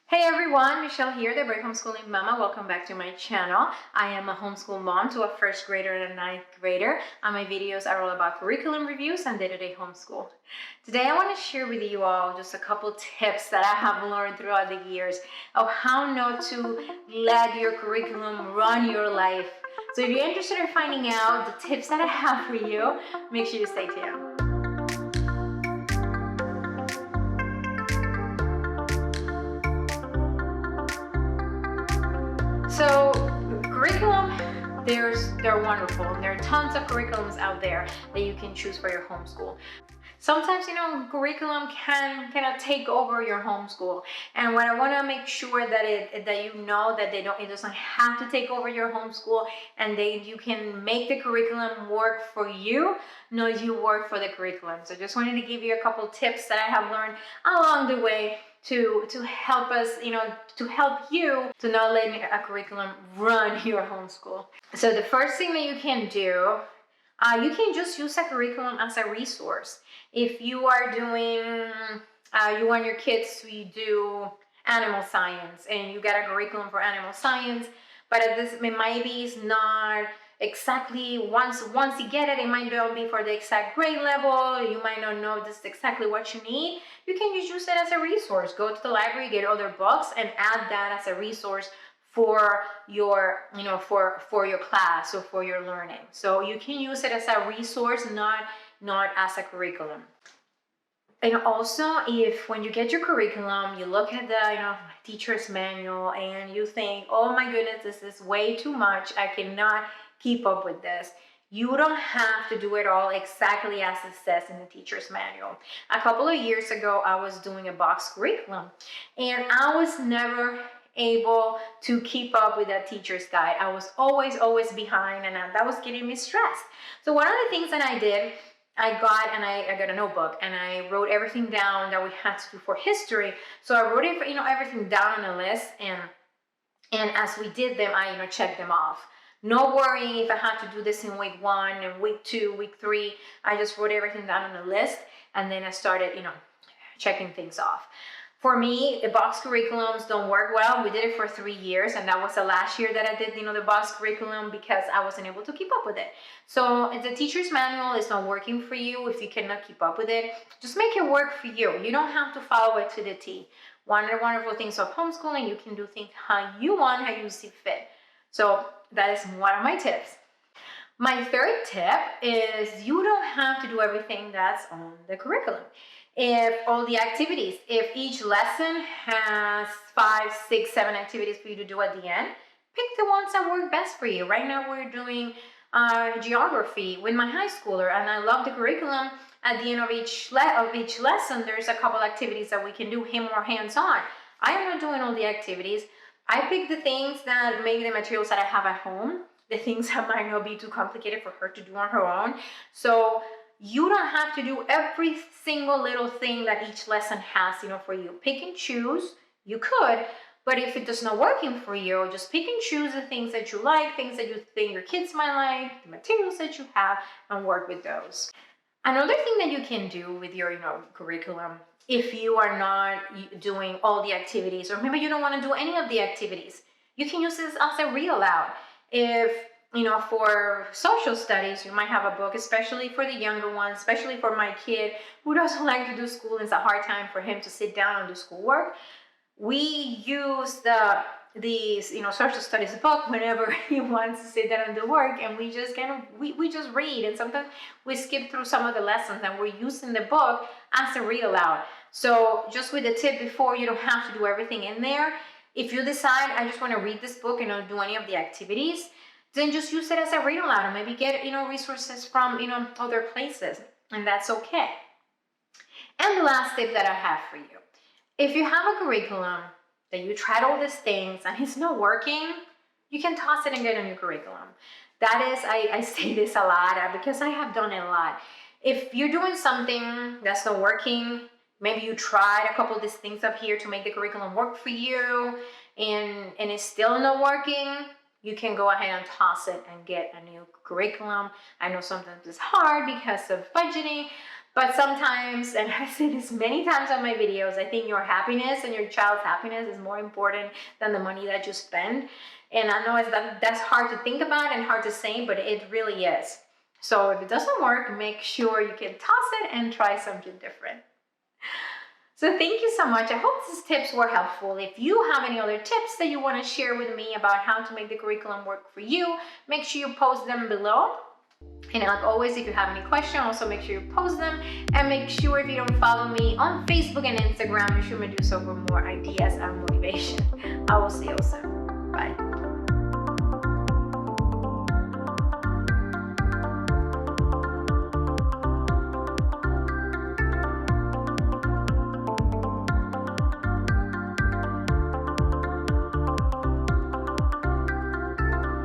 Hey everyone, Michelle here, the Brave Homeschooling Mama. Welcome back to my channel. I am a homeschool mom to a first grader and a ninth grader, and my videos are all about curriculum reviews and day-to-day homeschool. Today I want to share with you all just a couple tips that I have learned throughout the years of how not to let your curriculum run your life. So if you're interested in finding out the tips that I have for you, make sure you stay tuned. So curriculum, they're wonderful. There are tons of curriculums out there that you can choose for your homeschool. Sometimes, curriculum can kind of take over your homeschool. And what I want to make sure that you know that it doesn't have to take over your homeschool, and that you can make the curriculum work for you, not you work for the curriculum. So just wanted to give you a couple tips that I have learned along the way to help us, to help you to not let a curriculum run your homeschool. So the first thing that you can do, you can just use a curriculum as a resource. If you are doing, you want your kids to do animal science and you got a curriculum for animal science, but maybe it's not exactly, once you get it, it might not be for the exact grade level. You might not know this exactly what you need. You can just use it as a resource. Go to the library, get other books, and add that as a resource for your, for your class or for your learning. So you can use it as a resource, not as a curriculum. And also, if when you get your curriculum, you look at the teacher's manual and you think, oh my goodness, this is way too much, I cannot keep up with this. You don't have to do it all exactly as it says in the teacher's manual. A couple of years ago, I was doing a box curriculum and I was never able to keep up with that teacher's guide. I was always behind, and that was getting me stressed. So one of the things that I did, I got a notebook and I wrote everything down that we had to do for history. So I wrote it, everything down on a list, and as we did them, I checked them off. No worrying if I had to do this in week 1 and week 2, week 3. I just wrote everything down on a list, and then I started, checking things off. For me, the box curriculums don't work well. We did it for 3 years, and that was the last year that I did, the box curriculum, because I wasn't able to keep up with it. So if the teacher's manual is not working for you, if you cannot keep up with it, just make it work for you. You don't have to follow it to the T. One of the wonderful things of homeschooling, you can do things how you want, how you see fit. So that is one of my tips. My third tip is you don't have to do everything that's on the curriculum. If all the activities, if each lesson has 5, 6, 7 activities for you to do at the end, pick the ones that work best for you. Right now we're doing geography with my high schooler, and I love the curriculum. At the end of each lesson, there's a couple activities that we can do him more hands-on. I am not doing all the activities. I pick the things that maybe the materials that I have at home, the things that might not be too complicated for her to do on her own. So you don't have to do every single little thing that each lesson has, for you. Pick and choose. You could, but if it is not working for you, just pick and choose the things that you like, things that you think your kids might like, the materials that you have, and work with those. Another thing that you can do with your, curriculum, if you are not doing all the activities, or maybe you don't want to do any of the activities, you can use this as a read aloud. If for social studies, you might have a book, especially for the younger ones, especially for my kid who doesn't like to do school. It's a hard time for him to sit down and do schoolwork. We use the social studies book whenever he wants to sit down and do work, and we just we just read, and sometimes we skip through some of the lessons and we're using the book as a read aloud. So just with the tip before, you don't have to do everything in there. If you decide, I just want to read this book and not do any of the activities, then just use it as a read aloud and maybe get resources from other places, and that's okay. And the last tip that I have for you, if you have a curriculum that you tried all these things and it's not working, you can toss it and get a new curriculum. That is, I say this a lot because I have done it a lot. If you're doing something that's not working, maybe you tried a couple of these things up here to make the curriculum work for you, and it's still not working, you can go ahead and toss it and get a new curriculum. I know sometimes it's hard because of budgeting, But sometimes, and I say this many times on my videos, I think your happiness and your child's happiness is more important than the money that you spend. And I know that's hard to think about and hard to say, but it really is. So if it doesn't work, make sure you can toss it and try something different. So thank you so much. I hope these tips were helpful. If you have any other tips that you want to share with me about how to make the curriculum work for you, make sure you post them below. And like always, if you have any questions, also make sure you post them. And make sure if you don't follow me on Facebook and Instagram, you should do so for more ideas and motivation. I will see you soon.